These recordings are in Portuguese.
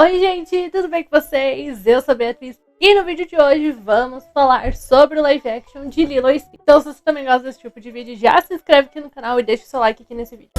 Oi gente, tudo bem com vocês? Eu sou a Beatriz e no vídeo de hoje vamos falar sobre o live action de Lilo e Stitch. Então se você também gosta desse tipo de vídeo, já se inscreve aqui no canal e deixa o seu like aqui nesse vídeo.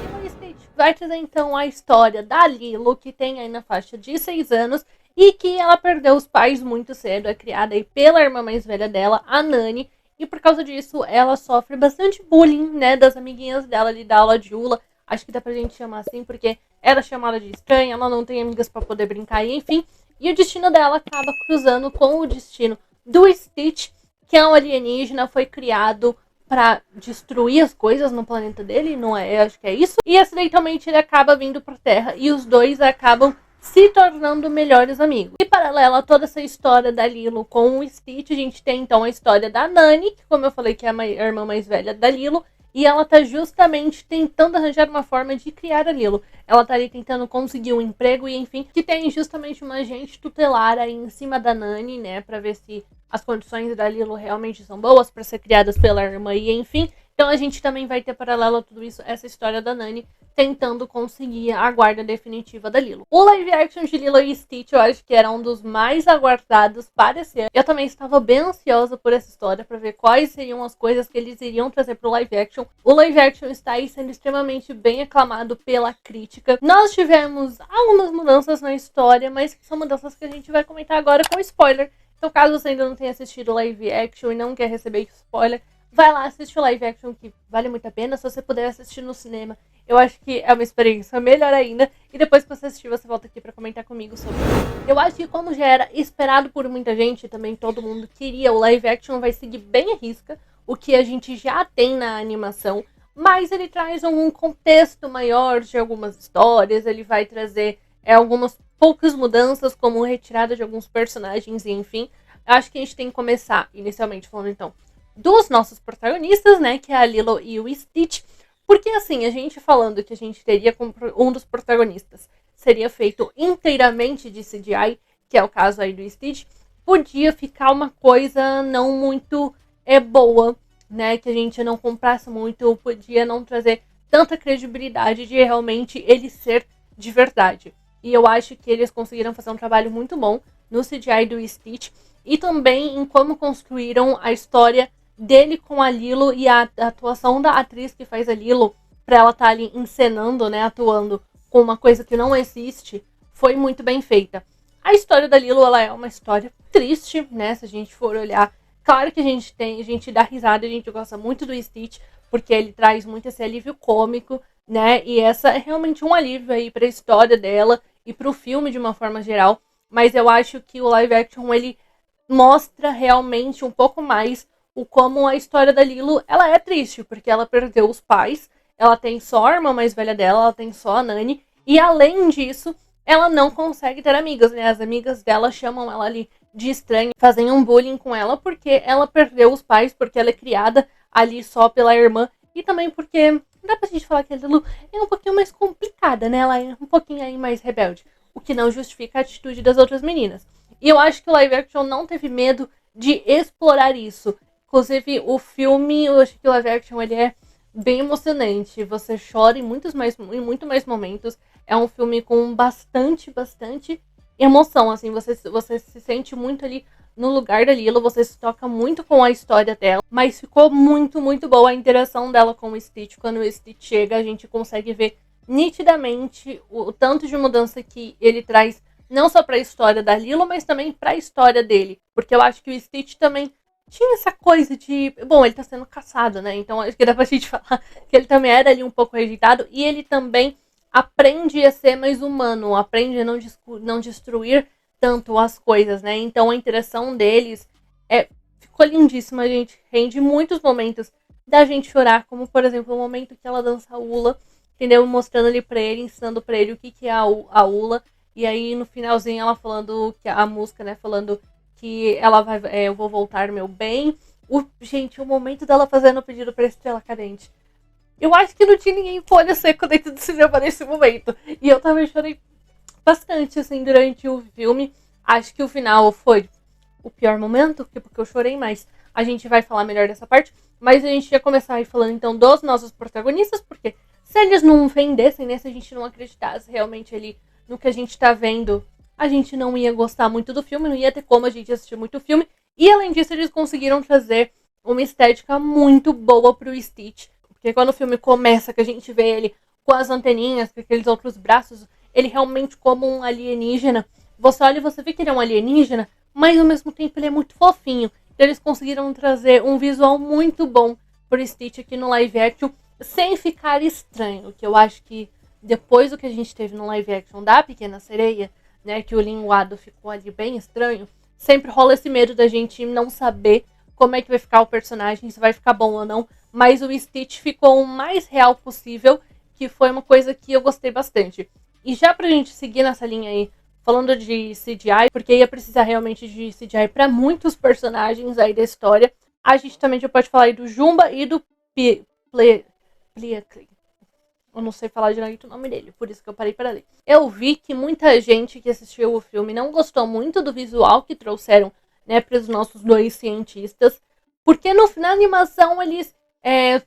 Lilo e Stitch vai trazer então a história da Lilo, que tem aí na faixa de 6 anos e que ela perdeu os pais muito cedo, é criada aí pela irmã mais velha dela, a Nani. E por causa disso, ela sofre bastante bullying, né, das amiguinhas dela ali da aula de hula. Acho que dá pra gente chamar assim, porque ela é chamada de estranha, ela não tem amigas pra poder brincar, e enfim. E o destino dela acaba cruzando com o destino do Stitch, que é um alienígena, foi criado pra destruir as coisas no planeta dele, não é? Acho que é isso. E acidentalmente ele acaba vindo pra Terra, e os dois acabam se tornando melhores amigos. E paralela a toda essa história da Lilo com o Stitch, a gente tem então a história da Nani, que como eu falei que é a irmã mais velha da Lilo, e ela tá justamente tentando arranjar uma forma de criar a Lilo. Ela tá ali tentando conseguir um emprego e enfim, que tem justamente uma agente tutelar aí em cima da Nani, né, pra ver se as condições da Lilo realmente são boas para ser criadas pela irmã e enfim. Então a gente também vai ter paralelo a tudo isso, essa história da Nani tentando conseguir a guarda definitiva da Lilo. O live action de Lilo e Stitch eu acho que era um dos mais aguardados para esse ano. Eu também estava bem ansiosa por essa história para ver quais seriam as coisas que eles iriam trazer para o live action. O live action está aí sendo extremamente bem aclamado pela crítica. Nós tivemos algumas mudanças na história, mas são mudanças que a gente vai comentar agora com spoiler. Então caso você ainda não tenha assistido o live action e não quer receber spoiler, vai lá assistir o live action, que vale muito a pena. Se você puder assistir no cinema, eu acho que é uma experiência melhor ainda. E depois que você assistir, você volta aqui pra comentar comigo sobre isso. Eu acho que como já era esperado por muita gente, também todo mundo queria, o live action vai seguir bem à risca o que a gente já tem na animação. Mas ele traz um contexto maior de algumas histórias, ele vai trazer algumas poucas mudanças, como retirada de alguns personagens e enfim. Eu acho que a gente tem que começar, inicialmente, falando então dos nossos protagonistas, né, que é a Lilo e o Stitch, porque assim, a gente falando que a gente teria como um dos protagonistas seria feito inteiramente de CGI, que é o caso aí do Stitch, podia ficar uma coisa não muito boa, né, que a gente não comprasse muito, podia não trazer tanta credibilidade de realmente ele ser de verdade. E eu acho que eles conseguiram fazer um trabalho muito bom no CGI do Stitch e também em como construíram a história dele com a Lilo e a atuação da atriz que faz a Lilo, pra ela estar ali encenando, né, atuando com uma coisa que não existe, foi muito bem feita. A história da Lilo, ela é uma história triste, né, se a gente for olhar. Claro que a gente dá risada, a gente gosta muito do Stitch, porque ele traz muito esse alívio cômico, né, e essa é realmente um alívio aí pra história dela e pro filme de uma forma geral. Mas eu acho que o live action, ele mostra realmente um pouco mais como a história da Lilo, ela é triste, porque ela perdeu os pais, ela tem só a irmã mais velha dela, ela tem só a Nani, e além disso, ela não consegue ter amigas, né? As amigas dela chamam ela ali de estranha, fazem um bullying com ela, porque ela perdeu os pais, porque ela é criada ali só pela irmã, e também porque, dá pra gente falar que a Lilo é um pouquinho mais complicada, né? Ela é um pouquinho aí mais rebelde, o que não justifica a atitude das outras meninas. E eu acho que o live action não teve medo de explorar isso. Inclusive, o filme, eu acho que o live action, ele é bem emocionante. Você chora em muito mais momentos. É um filme com bastante emoção, assim. Você se sente muito ali no lugar da Lilo, você se toca muito com a história dela. Mas ficou muito boa a interação dela com o Stitch. Quando o Stitch chega, a gente consegue ver nitidamente o tanto de mudança que ele traz, não só para a história da Lilo, mas também para a história dele. Porque eu acho que o Stitch também tinha essa coisa de... Bom, ele tá sendo caçado, né? Então acho que dá pra gente falar que ele também era ali um pouco rejeitado. E ele também aprende a ser mais humano. Aprende a não destruir tanto as coisas, né? Então a interação deles ficou lindíssima. A gente rende muitos momentos da gente chorar. Como, por exemplo, o momento que ela dança a hula. Entendeu? Mostrando ali pra ele, ensinando pra ele o que é a hula. E aí no finalzinho ela falando que a música, né? Falando que ela vai, eu vou voltar, meu bem. Gente, o momento dela fazendo o pedido pra Estrela Cadente. Eu acho que não tinha ninguém com olho seco dentro do cinema nesse momento. E eu também chorei bastante, assim, durante o filme. Acho que o final foi o pior momento, porque eu chorei mais. A gente vai falar melhor dessa parte. Mas a gente ia começar aí falando, então, dos nossos protagonistas, porque se eles não vendessem, né? Se a gente não acreditasse realmente ali no que a gente tá vendo, a gente não ia gostar muito do filme, não ia ter como a gente assistir muito o filme. E além disso, eles conseguiram trazer uma estética muito boa pro Stitch. Porque quando o filme começa, que a gente vê ele com as anteninhas, com aqueles outros braços, ele realmente como um alienígena. Você olha e você vê que ele é um alienígena, mas ao mesmo tempo ele é muito fofinho. Então eles conseguiram trazer um visual muito bom pro Stitch aqui no live action, sem ficar estranho. Que eu acho que depois do que a gente teve no live action da Pequena Sereia, né, que o linguado ficou ali bem estranho, sempre rola esse medo da gente não saber como é que vai ficar o personagem, se vai ficar bom ou não. Mas o Stitch ficou o mais real possível, que foi uma coisa que eu gostei bastante. E já pra gente seguir nessa linha aí, falando de CGI, porque ia precisar realmente de CGI para muitos personagens aí da história, a gente também já pode falar aí do Jumba e do Pliacli. Eu não sei falar direito o nome dele, por isso que eu parei para ler. Eu vi que muita gente que assistiu o filme não gostou muito do visual que trouxeram, né, para os nossos dois cientistas, porque na animação eles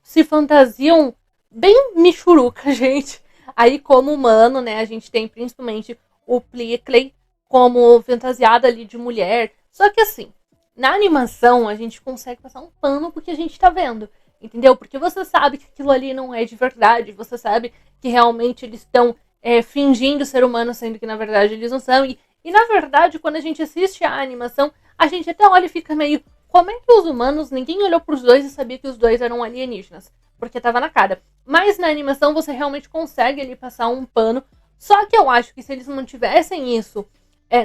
se fantasiam bem michuruca, gente. Aí como humano, né, a gente tem principalmente o Pliacli como fantasiado ali de mulher. Só que assim, na animação a gente consegue passar um pano porque a gente tá vendo. Entendeu? Porque você sabe que aquilo ali não é de verdade. Você sabe que realmente eles estão fingindo ser humanos, sendo que na verdade eles não são. E na verdade, quando a gente assiste a animação, a gente até olha e fica meio... Como é que os humanos... Ninguém olhou pros dois e sabia que os dois eram alienígenas. Porque tava na cara. Mas na animação você realmente consegue ali passar um pano. Só que eu acho que se eles mantivessem isso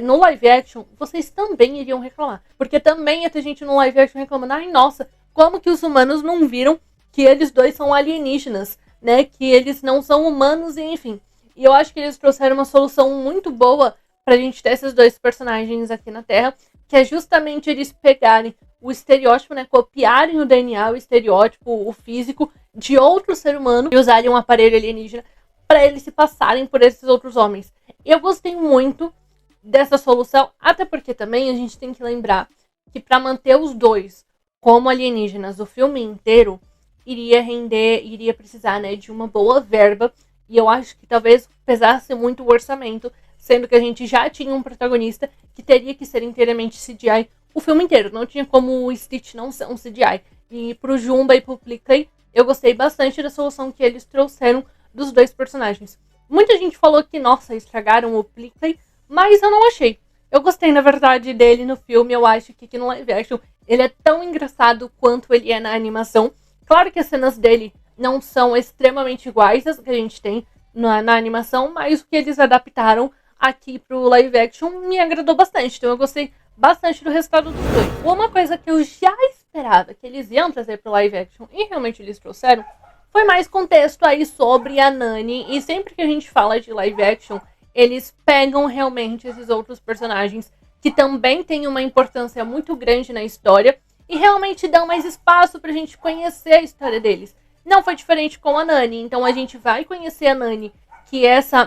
no live action, vocês também iriam reclamar. Porque também ia ter gente no live action reclamando, ai nossa, como que os humanos não viram que eles dois são alienígenas, né? Que eles não são humanos, e enfim. E eu acho que eles trouxeram uma solução muito boa pra gente ter esses dois personagens aqui na Terra, que é justamente eles pegarem o estereótipo, né? Copiarem o DNA, o estereótipo, o físico de outro ser humano e usarem um aparelho alienígena para eles se passarem por esses outros homens. Eu gostei muito dessa solução, até porque também a gente tem que lembrar que para manter os dois como alienígenas o filme inteiro, iria precisar, né, de uma boa verba, e eu acho que talvez pesasse muito o orçamento, sendo que a gente já tinha um protagonista que teria que ser inteiramente CGI o filme inteiro, não tinha como o Stitch não ser um CGI. E pro Jumba e pro Pliacli, eu gostei bastante da solução que eles trouxeram dos dois personagens. Muita gente falou que, nossa, estragaram o Pliacli, mas eu não achei. Eu gostei, na verdade, dele no filme. Eu acho que aqui no live action ele é tão engraçado quanto ele é na animação. Claro que as cenas dele não são extremamente iguais às que a gente tem na animação, mas o que eles adaptaram aqui pro live action me agradou bastante. Então eu gostei bastante do resultado dos dois. Uma coisa que eu já esperava que eles iam trazer pro live action, e realmente eles trouxeram, foi mais contexto aí sobre a Nani. E sempre que a gente fala de live action, eles pegam realmente esses outros personagens que também têm uma importância muito grande na história e realmente dão mais espaço pra gente conhecer a história deles. Não foi diferente com a Nani, então a gente vai conhecer a Nani, que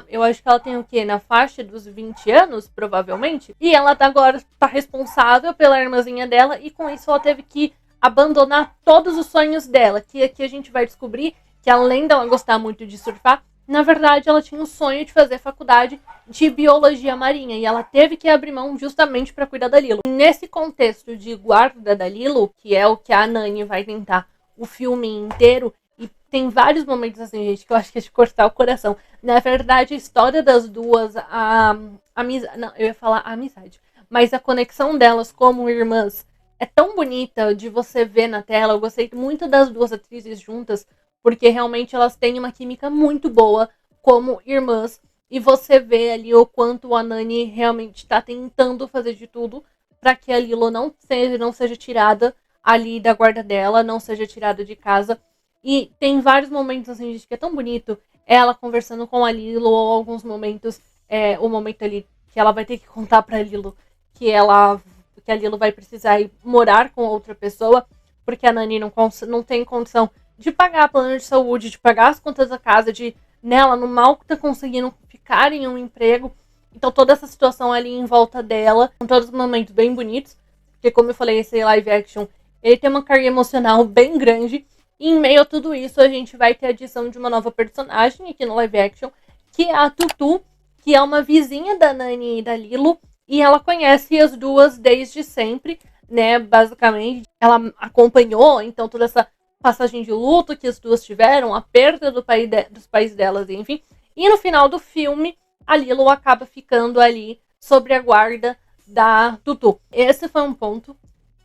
eu acho que ela tem o quê? Na faixa dos 20 anos, provavelmente, e ela agora tá responsável pela irmãzinha dela, e com isso ela teve que abandonar todos os sonhos dela, que aqui a gente vai descobrir que além dela gostar muito de surfar, na verdade, ela tinha o sonho de fazer faculdade de biologia marinha e ela teve que abrir mão justamente para cuidar da Lilo. Nesse contexto de guarda da Lilo, que é o que a Nani vai tentar o filme inteiro, e tem vários momentos assim, gente, que eu acho que é de cortar o coração. Na verdade, a história das duas, não, eu ia falar a amizade, mas a conexão delas como irmãs é tão bonita de você ver na tela. Eu gostei muito das duas atrizes juntas, porque realmente elas têm uma química muito boa como irmãs. E você vê ali o quanto a Nani realmente está tentando fazer de tudo para que a Lilo não seja tirada ali da guarda dela, não seja tirada de casa. E tem vários momentos assim, gente, que é tão bonito. Ela conversando com a Lilo, ou alguns momentos, o momento ali que ela vai ter que contar pra Lilo que a Lilo vai precisar ir morar com outra pessoa, porque a Nani não tem condição de pagar plano de saúde, de pagar as contas da casa, ela no mal tá conseguindo ficar em um emprego. Então toda essa situação ali em volta dela, com todos os momentos bem bonitos, porque como eu falei, esse live action, ele tem uma carga emocional bem grande, E em meio a tudo isso, a gente vai ter a adição de uma nova personagem aqui no live action, que é a Tutu, que é uma vizinha da Nani e da Lilo, e ela conhece as duas desde sempre, né? Basicamente, ela acompanhou, então, toda essa passagem de luto que as duas tiveram, a perda dos pais delas, enfim. E no final do filme, a Lilo acaba ficando ali sobre a guarda da Tutu. Esse foi um ponto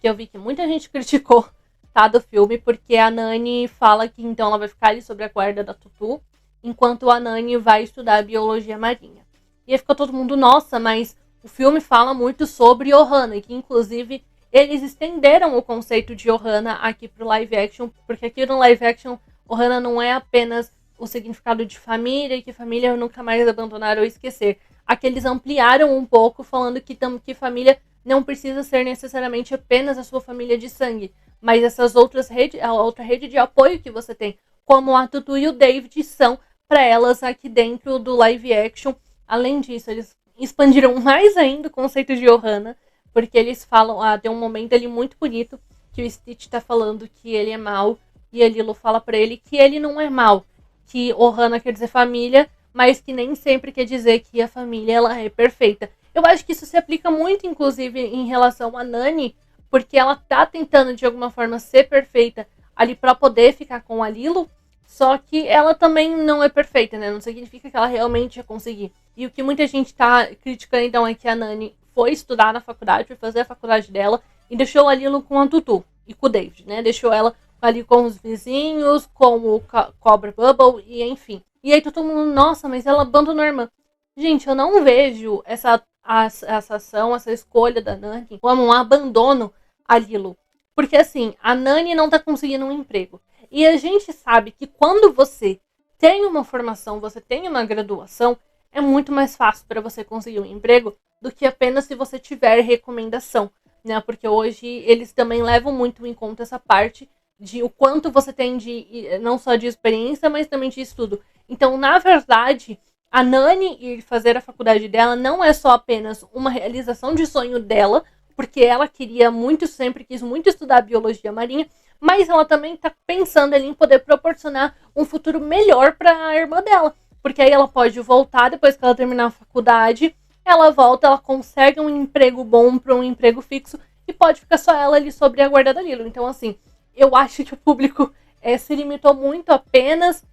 que eu vi que muita gente criticou, tá, do filme, porque a Nani fala que então ela vai ficar ali sobre a guarda da Tutu, enquanto a Nani vai estudar biologia marinha. E aí ficou todo mundo, nossa, mas o filme fala muito sobre Ohana, e que inclusive eles estenderam o conceito de Ohana aqui pro live action, porque aqui no live action, Ohana não é apenas o significado de família, e que família nunca mais abandonar ou esquecer. Aqui eles ampliaram um pouco, falando que família não precisa ser necessariamente apenas a sua família de sangue, mas essas outras redes, a outra rede de apoio que você tem, como a Tutu e o David, são para elas aqui dentro do live action. Além disso, eles expandiram mais ainda o conceito de Ohana, porque eles falam, tem um momento ali muito bonito que o Stitch tá falando que ele é mau, e a Lilo fala pra ele que ele não é mau, que Ohana quer dizer família, mas que nem sempre quer dizer que a família ela é perfeita. Eu acho que isso se aplica muito, inclusive, em relação a Nani, porque ela tá tentando de alguma forma ser perfeita ali pra poder ficar com a Lilo, só que ela também não é perfeita, né? Não significa que ela realmente ia conseguir. E o que muita gente tá criticando, então, é que a Nani foi estudar na faculdade, foi fazer a faculdade dela, e deixou a Lilo com a Tutu e com o David, né? Deixou ela ali com os vizinhos, com o Cobra Bubble, e enfim. E aí todo mundo, nossa, mas ela abandonou a irmã. Gente, eu não vejo essa ação, essa escolha da Nani como um abandono a Lilo. Porque assim, a Nani não tá conseguindo um emprego. E a gente sabe que quando você tem uma formação, você tem uma graduação, é muito mais fácil para você conseguir um emprego do que apenas se você tiver recomendação, né? Porque hoje eles também levam muito em conta essa parte de o quanto você tem de, não só de experiência, mas também de estudo. Então, na verdade, a Nani ir fazer a faculdade dela não é só apenas uma realização de sonho dela, porque ela queria muito, sempre quis muito estudar biologia marinha, mas ela também está pensando ali em poder proporcionar um futuro melhor para a irmã dela. Porque aí ela pode voltar depois que ela terminar a faculdade, ela volta, ela consegue um emprego bom para um emprego fixo e pode ficar só ela ali sobre a guarda da Lilo. Então, assim, eu acho que o público se limitou muito apenas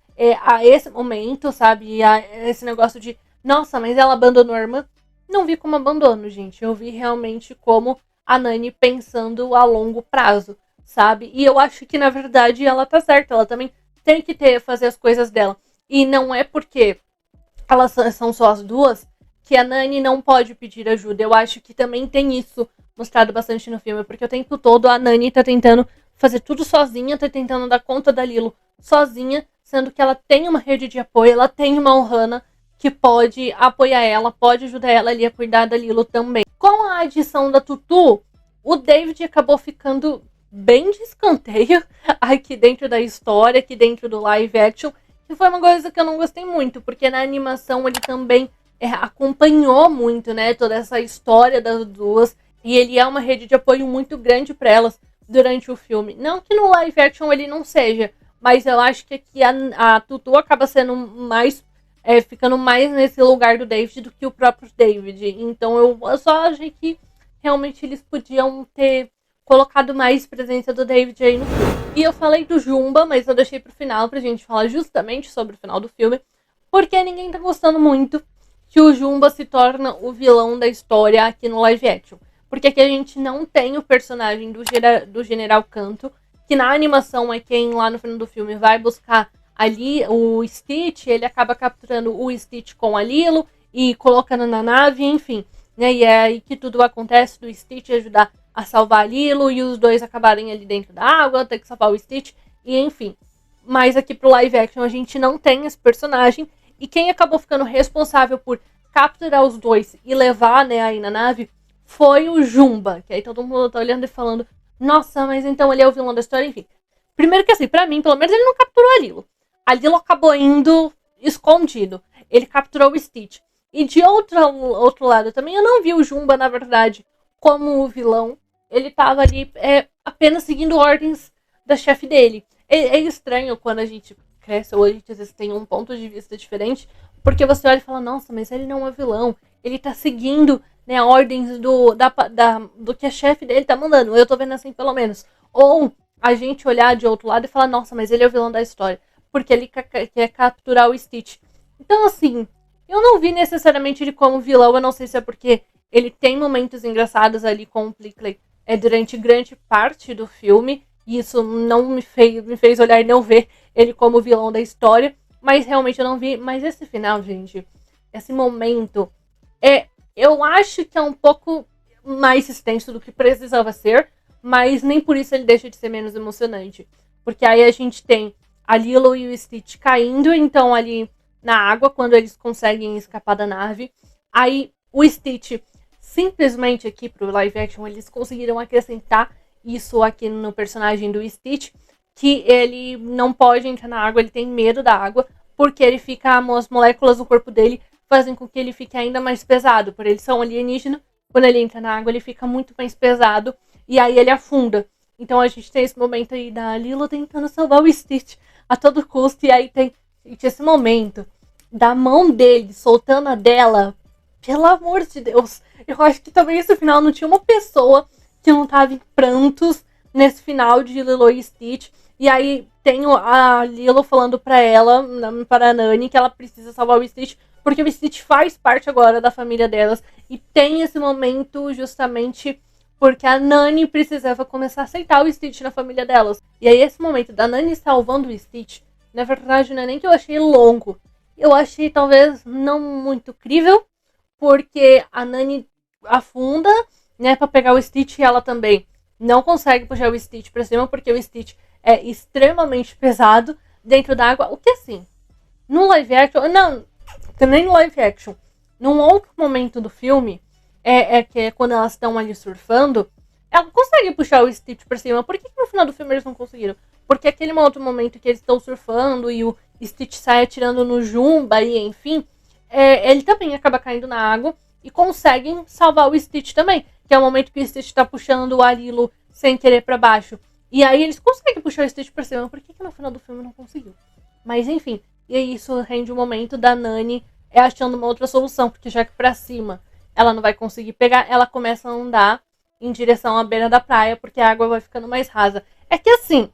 a esse momento, sabe? A esse negócio de, nossa, mas ela abandonou a irmã. Não vi como abandono, gente. Eu vi realmente como a Nani pensando a longo prazo, sabe? E eu acho que, na verdade, ela tá certa. Ela também tem que fazer as coisas dela. E não é porque elas são só as duas que a Nani não pode pedir ajuda. Eu acho que também tem isso mostrado bastante no filme, porque o tempo todo a Nani tá tentando fazer tudo sozinha, tá tentando dar conta da Lilo sozinha, sendo que ela tem uma rede de apoio, ela tem uma Ohana que pode apoiar ela, pode ajudar ela ali a cuidar da Lilo também. Com a adição da Tutu, o David acabou ficando bem de escanteio aqui dentro da história, aqui dentro do live action, que foi uma coisa que eu não gostei muito, porque na animação ele também acompanhou muito, né, toda essa história das duas, e ele é uma rede de apoio muito grande para elas durante o filme. Não que no live action ele não seja, mas eu acho que aqui a Tutu acaba sendo mais, ficando mais nesse lugar do David do que o próprio David. Então eu só achei que realmente eles podiam ter colocado mais presença do David aí no filme. E eu falei do Jumba, mas eu deixei pro final pra gente falar justamente sobre o final do filme, porque ninguém tá gostando muito que o Jumba se torna o vilão da história aqui no live action. Porque aqui a gente não tem o personagem do General Canto, que na animação é quem lá no final do filme vai buscar ali o Stitch, ele acaba capturando o Stitch com a Lilo e colocando na nave, enfim. Né? E é aí que tudo acontece, do Stitch ajudar a salvar a Lilo e os dois acabarem ali dentro da água, ter que salvar o Stitch, e enfim. Mas aqui pro live action a gente não tem esse personagem, e quem acabou ficando responsável por capturar os dois e levar, né, aí na nave foi o Jumba, que aí todo mundo tá olhando e falando, nossa, mas então ele é o vilão da história, enfim. Primeiro que assim, pra mim, pelo menos ele não capturou a Lilo. A Lilo acabou indo escondido. Ele capturou o Stitch. E de outro lado também, eu não vi o Jumba, na verdade, como o vilão. Ele tava ali apenas seguindo ordens da chefe dele. É estranho quando a gente cresce ou a gente às vezes tem um ponto de vista diferente, porque você olha e fala, nossa, mas ele não é vilão, ele tá seguindo, né, ordens do que a chefe dele tá mandando. Eu tô vendo assim, pelo menos. Ou a gente olhar de outro lado e falar, nossa, mas ele é o vilão da história, porque ele quer capturar o Stitch. Então, assim, eu não vi necessariamente ele como vilão, eu não sei se é porque ele tem momentos engraçados ali com o Plickly durante grande parte do filme, e isso não me fez olhar e não ver ele como vilão da história, mas realmente eu não vi. Mas esse final, gente, esse momento, eu acho que é um pouco mais extenso do que precisava ser, mas nem por isso ele deixa de ser menos emocionante. Porque aí a gente tem a Lilo e o Stitch caindo, então ali na água, quando eles conseguem escapar da nave. Aí o Stitch, simplesmente aqui pro live action, eles conseguiram acrescentar isso aqui no personagem do Stitch, que ele não pode entrar na água, ele tem medo da água, porque ele fica, as moléculas do corpo dele fazem com que ele fique ainda mais pesado. Por ele ser um alienígena, quando ele entra na água, ele fica muito mais pesado, e aí ele afunda. Então a gente tem esse momento aí da Lilo tentando salvar o Stitch a todo custo, e aí tem esse momento da mão dele soltando a dela. Pelo amor de Deus, eu acho que também esse final não tinha uma pessoa que não tava em prantos nesse final de Lilo e Stitch. E aí tem a Lilo falando pra ela, para a Nani, que ela precisa salvar o Stitch, porque o Stitch faz parte agora da família delas. E tem esse momento justamente porque a Nani precisava começar a aceitar o Stitch na família delas. E aí esse momento da Nani salvando o Stitch, na verdade não é nem que eu achei longo, eu achei talvez não muito crível, porque a Nani afunda, né, pra pegar o Stitch, e ela também não consegue puxar o Stitch pra cima, porque o Stitch é extremamente pesado dentro da água. O que assim, no live action, não, nem no live action, num outro momento do filme, que é quando elas estão ali surfando, ela consegue puxar o Stitch pra cima. Por que no final do filme eles não conseguiram? Porque aquele outro momento que eles estão surfando e o Stitch sai atirando no Jumba e enfim, ele também acaba caindo na água e conseguem salvar o Stitch também, que é o momento que o Stitch tá puxando o Arilo sem querer pra baixo. E aí eles conseguem puxar o Stitch pra cima. Por que no final do filme não conseguiu? Mas enfim, e aí isso rende um momento da Nani achando uma outra solução, porque já que pra cima ela não vai conseguir pegar, ela começa a andar em direção à beira da praia, porque a água vai ficando mais rasa. É que assim,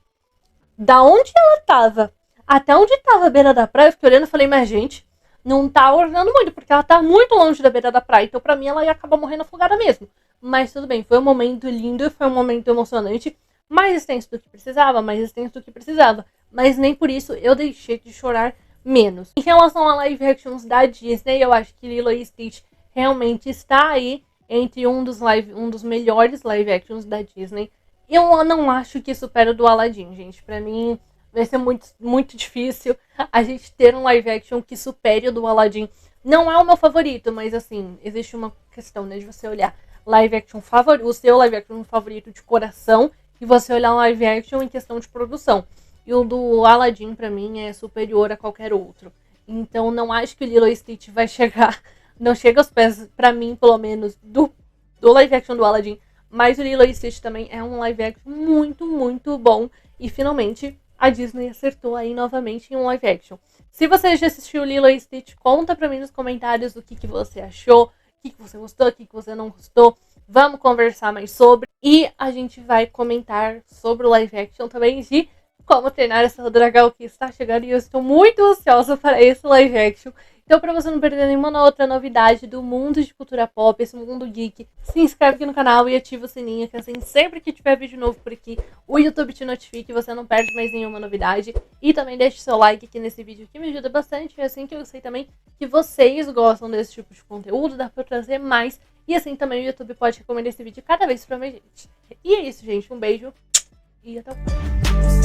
da onde ela tava até onde tava a beira da praia, eu fiquei olhando e falei, mas gente, não tá ornando muito, porque ela tá muito longe da beira da praia, então pra mim ela ia acabar morrendo afogada mesmo. Mas tudo bem, foi um momento lindo, foi um momento emocionante, mais extenso do que precisava, mais extenso do que precisava, mas nem por isso eu deixei de chorar menos. Em relação a live actions da Disney, eu acho que Lilo e Stitch realmente está aí entre um dos melhores live actions da Disney. Eu não acho que supera o do Aladdin, gente. Pra mim vai ser muito, muito difícil a gente ter um live action que supere o do Aladdin. Não é o meu favorito, mas assim, existe uma questão, né, de você olhar live action favorito, o seu live action favorito de coração, e você olhar um live action em questão de produção. E o do Aladdin, pra mim, é superior a qualquer outro. Então não acho que o Lilo e Stitch vai chegar, não chega aos pés, pra mim, pelo menos, do live action do Aladdin. Mas o Lilo e Stitch também é um live action muito, muito bom. E finalmente a Disney acertou aí novamente em um live action. Se você já assistiu Lilo e Stitch, conta pra mim nos comentários o que você achou, o que você gostou, o que você não gostou. Vamos conversar mais sobre. E a gente vai comentar sobre o live action também de Como Treinar Seu Dragão, que está chegando. E eu estou muito ansiosa para esse live action. Então, para você não perder nenhuma outra novidade do mundo de cultura pop, esse mundo geek, se inscreve aqui no canal e ativa o sininho, que assim, sempre que tiver vídeo novo por aqui, o YouTube te notifique e você não perde mais nenhuma novidade. E também deixe seu like aqui nesse vídeo, que me ajuda bastante. E assim que eu sei também que vocês gostam desse tipo de conteúdo, dá para trazer mais. E assim também o YouTube pode recomendar esse vídeo cada vez para mais gente. E é isso, gente. Um beijo e até o próximo.